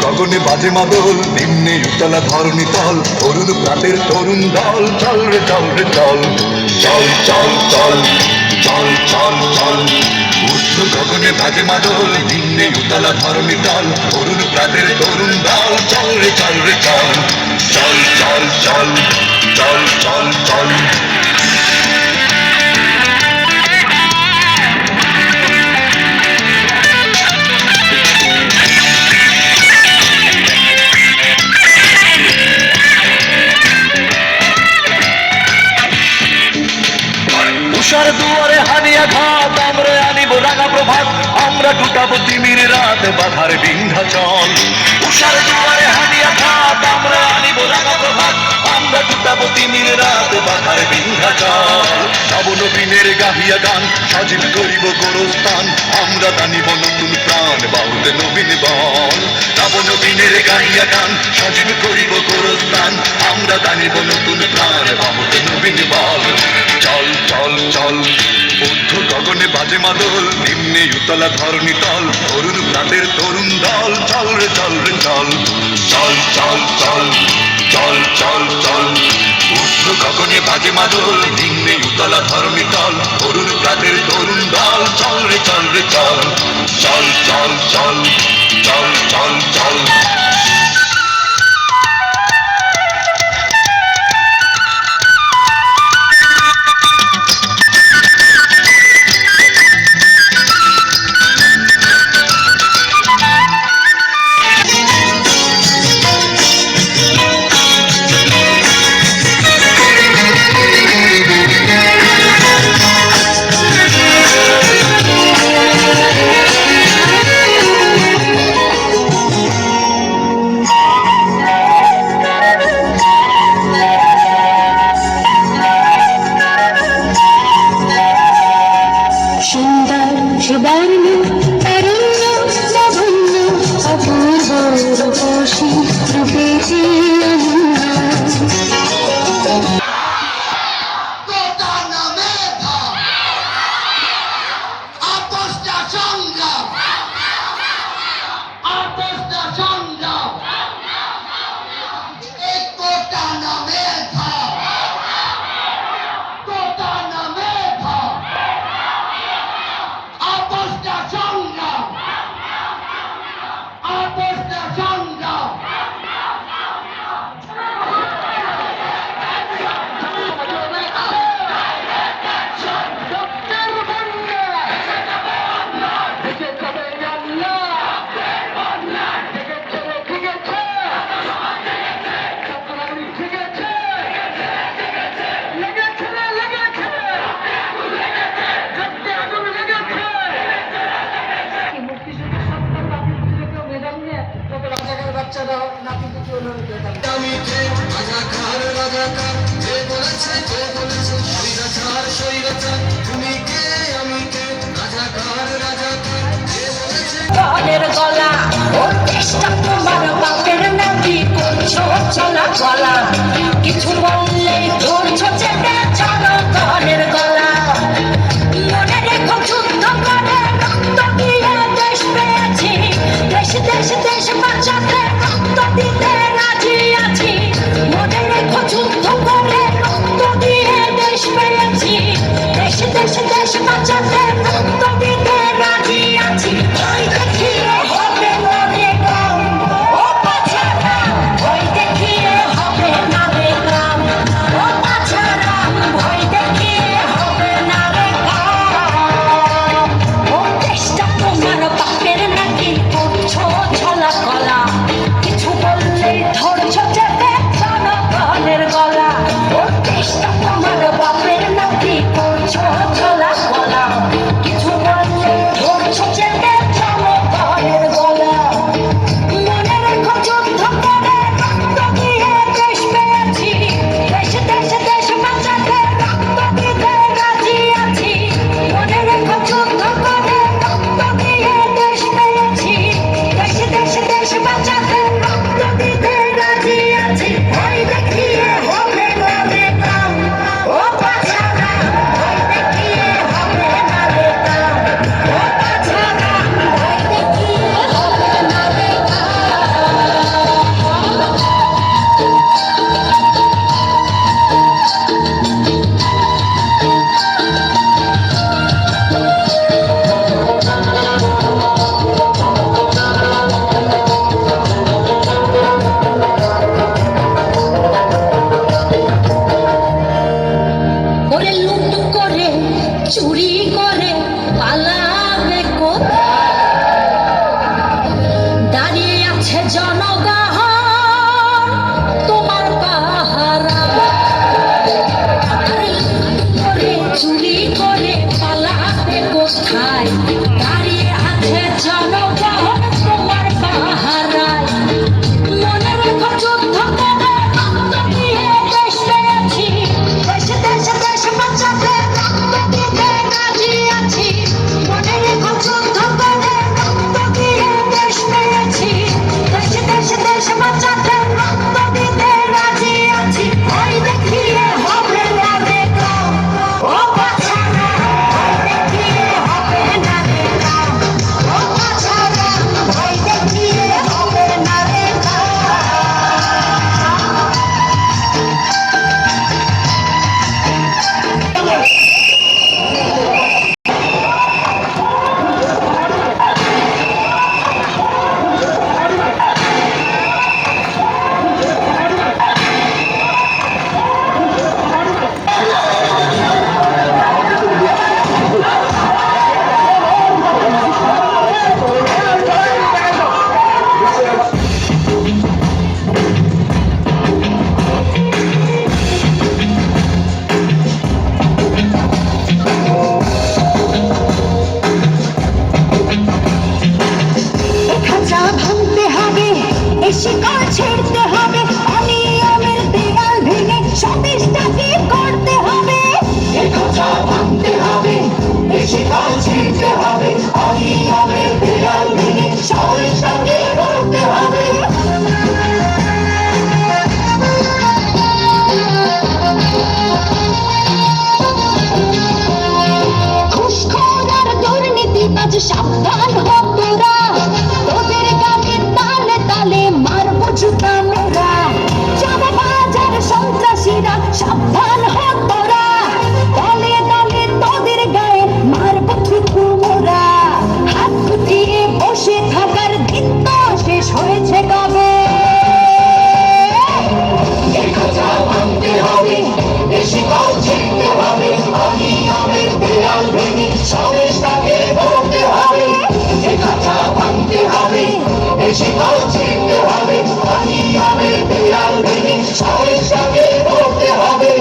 গগনে বাজে মাদল, নিম্নে উতলা ধরণী তল, তরুণ প্রাতের তরুণ দল, চল রে চল রে চল, চল চল চল চল চল চল। ঊর্ধ্ব গগনে বাজে মাদল, নিম্নে উতলা ধরণী তল, তরুণ প্রাতের তরুণ দল, চল রে চল রে চল, চল চল চল চল চল চল। উষার দুয়ারে হানিয়া ঘাত, আমরা আনিব রাঙা প্রভাত, আমরা টুটাবো তিমির রাত বাধার বিন্ধ্যাচল। উষার দুয়ারে হানিয়া ঘাত, আমরা আনিব রাঙা প্রভাত, আমরা টুটাবো তিমির রাত বাধার বিন্ধ্যাচল। নবনবীনের গাহিয়া গান, সজীব করিব গোরস্থান, আমরা দানিব নতুন প্রাণ, বাহুতে নবীন বল। নবনবীনের গাহিয়া গান, সজীব করিব গোরস্থান, আমরা দানিব নতুন প্রাণ, বাহুতে নবীন বল। চল চল চল। ঊর্ধ্ব গগনে বাজে মাদল, নিম্নে উতলা ধরণী তল, তরুণ প্রাতের তরুণ দল, চল রে চল রে চল, চল চল চল চল চল চল। ঊর্ধ্ব গগনে বাজে মাদল, নিম্নে উতলা ধরণী তল, তরুণ প্রাতের তরুণ দল, চল রে চল রে চল, চল চল চল চল চল চল। সুবর্ণ তরুণ লাবণ্য অপূর্ব রূপসী রূপেতে গলা ও চেষ্টা তোমার বাপের নাকি করছো চলা চলা, কিছু বললেই ধরছো চেপে জনগণের গলা। মনে রেখো যুদ্ধ করে রক্ত দিয়ে দেশ পেয়েছি, দেশ দেশ দেশ বাঁচাতে রক্ত দিতে রাজি আছি। মনে রেখো যুদ্ধ করে রক্ত দিয়ে দেশ পেয়েছি, দেশ দেশ দেশ বাঁচাতে রক্ত দিতে রাজি আছি। ছলা কলা, কিছু বললেই জনগণ তোমার পাহারা করে চুরি করে পালাতে কোথায় দাঁড়িয়ে আছে জনগণ তোমার পাহারায় মনে রেখো যুদ্ধ করে রক্ত দিয়ে দেশ পেয়েছি দেশে দেশে দেশ বাঁচাতে রক্ত দিতে রাজি আছি মনে রেখো যুদ্ধ করে রক্ত দিয়ে দেশ পেয়েছি দেশে দেশে দেশ বাঁচাতে রক্ত দিতে রাজি আছি ভয় দেখিয়ে হবে না রে কাউ ও বাছারা ভয় দেখিয়ে হবে না রে কাউ ও বাছারা ভয় দেখিয়ে হবে না রে কাউ খাঁচা ভাঙতে হবে এ শিকড় ছেড়তে হবে অনিয়মের দেয়াল ভেঙে সদিচ্ছাকে করতে হবে খাঁচা ভাঙতে হবে এ শিকড় ছেড়তে হবে অনিয়মের দেয়াল ভেঙে সদিচ্ছাকে করতে হবে ঘুষখোর আর দুর্নীতিবাজ সাবধান হ তোরা তোদের গানে তালে তালে মারবো জুতা মোরা চাঁদাবাজ আর সন্ত্রাসীরা সাবধান হ তোরা দলে দলে তোদের গায়ে মারবো থুতু মোরা হাত গুটিয়ে বসে থাকার দিন শেষ হয়েছে কবে খাঁচা ভাঙতে হবে এ শিকড় ছিঁড়তে হবে অনিয়মের দেয়াল ভেঙে সদিচ্ছাকে করতে হবে খাঁচা ভাঙতে হবে এ শিকড় ছিঁড়তে হবে অনিয়মের দেয়াল ভেঙে সদিচ্ছাকে করতে হবে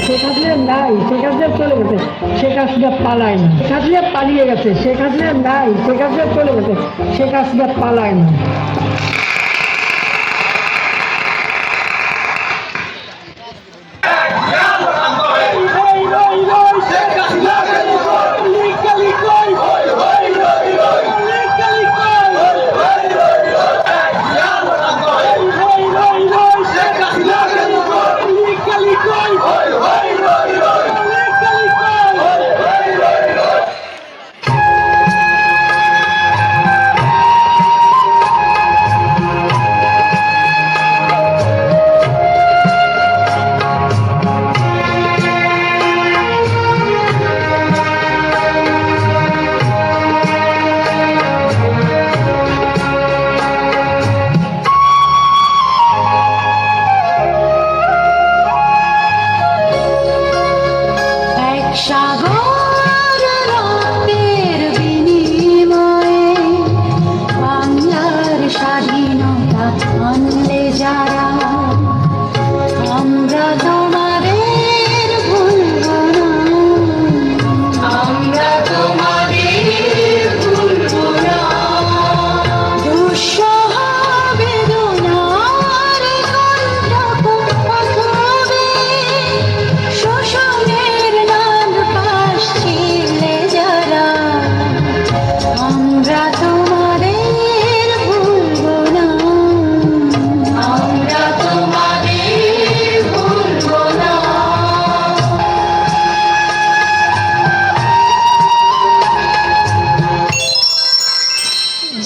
শেখ হাসিনা নাই, শেখ হাসিনা চলে গেছে, শেখ হাসিনা পালায় না। শেখ হাসিনা পালিয়ে গেছে, শেখ হাসিনা নাই, শেখ হাসিনা চলে গেছে, শেখ হাসিনা পালায় না।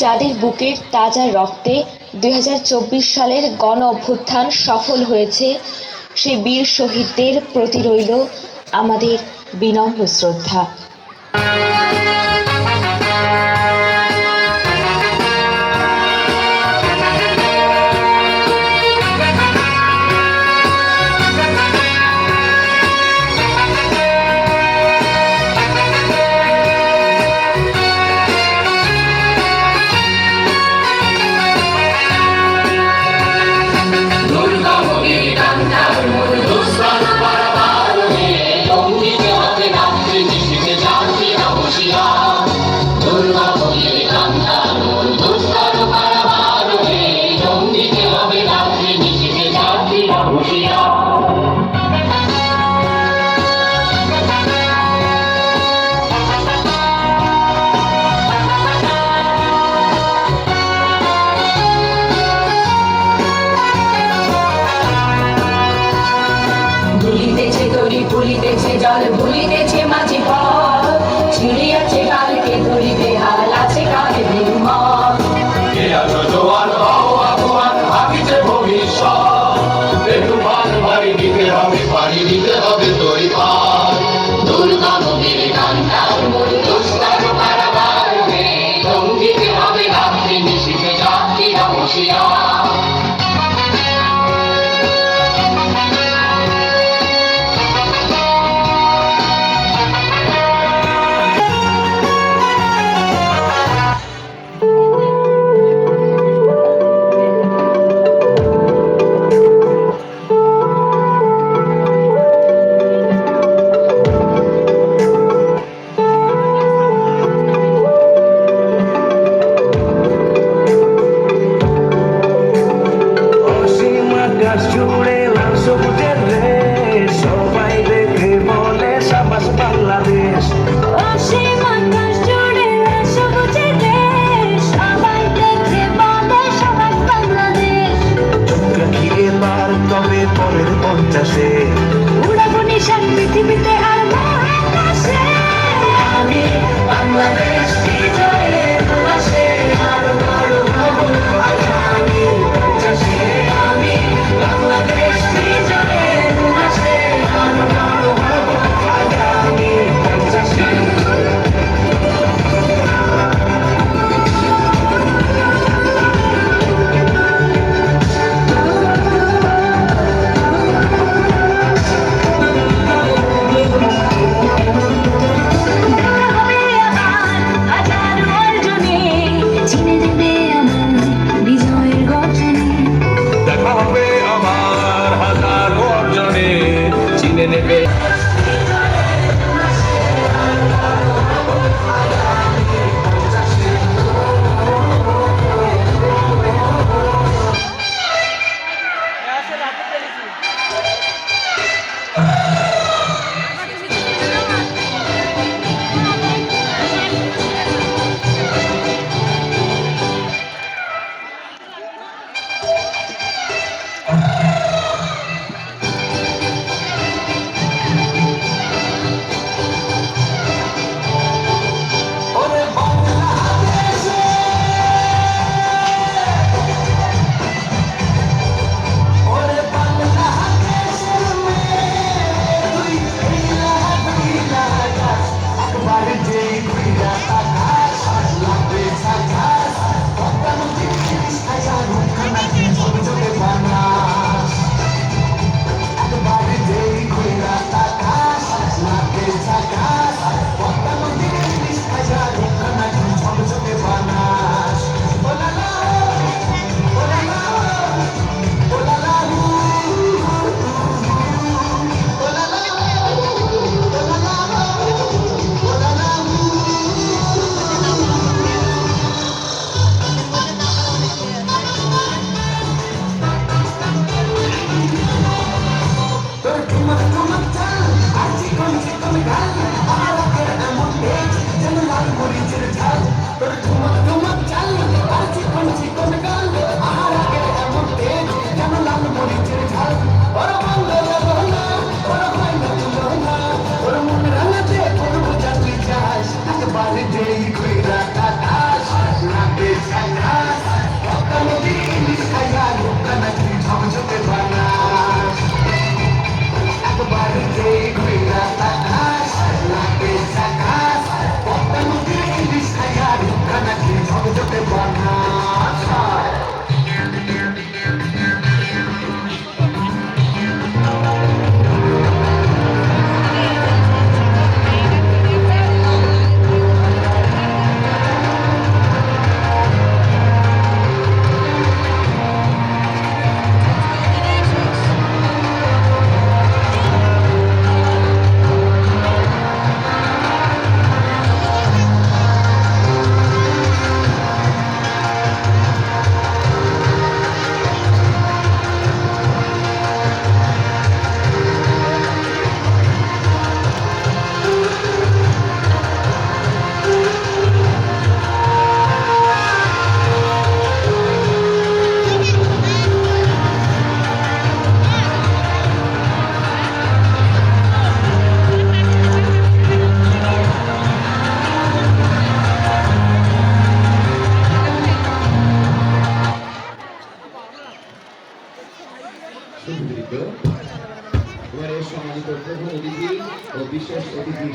যাদের বুকের তাজা রক্তে 2024 সালের গণ অভ্যুত্থান সফল হয়েছে, সেই বীর শহীদদের প্রতি রইল আমাদের বিনম্র শ্রদ্ধা। ভুলিতেছে তরি ভুলিতেছে জল ভুলিতেছে মাঝি পথ ছিড়িয়াছে কালকে ধরিতে হাল আছে কালে নির্মল কে আছো জোয়ান হও আগুয়ান ভাবিছে ভবিষ্যৎ একটু ভারী দিতে হবে পানি দিতে হবে তৈরি পার দুর্গা নদীর কান্তার মূল দুষ্কর কারাবার দিতে হবে রাত্রি নিশিতে যাত্রীরা বসিয়া শুভবৃন্দ, এবারে সম্মানিত প্রধান অতিথি ও বিশেষ অতিথি